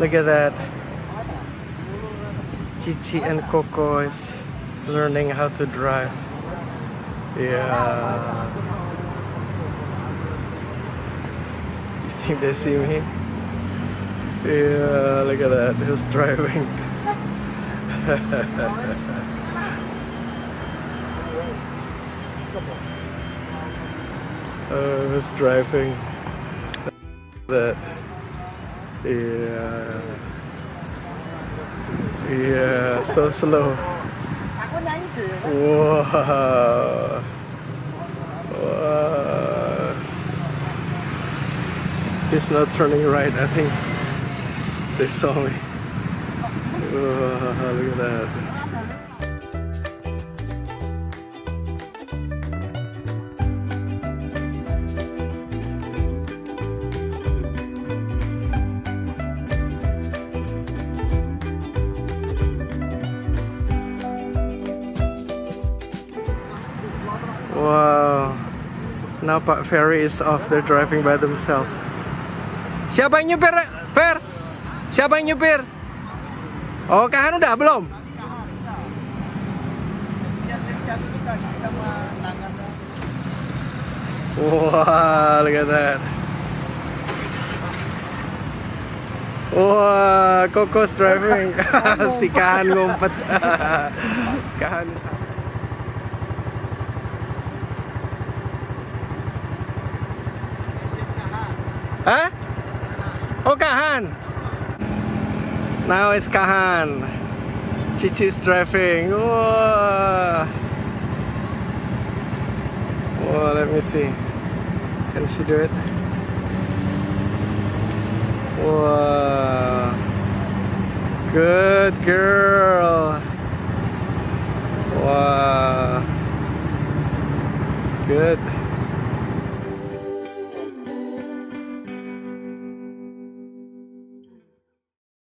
Look at that. Cici and Coco is learning how to drive. Yeah. You think they see me? Yeah, look at that. Who's driving? Who's driving? That. Yeah. Yeah, so slow. Wow. Wow. He's not turning right, I think. They saw me. Wow, look at that. Wow. Now Pak Feri is off. They're driving by themselves. Siapa yang nyupir, Fer? Siapa yang nyupir? Oh, Kahan udah belum? Wah, look at that. Wah, Coco's driving. Si Kahan ngumpet. Kahan. Hah? Oh, Kahan. Now it's Kahan. Cici is driving. Whoa. Whoa, let me see. Can she do it? Whoa. Good girl. Wow. It's good.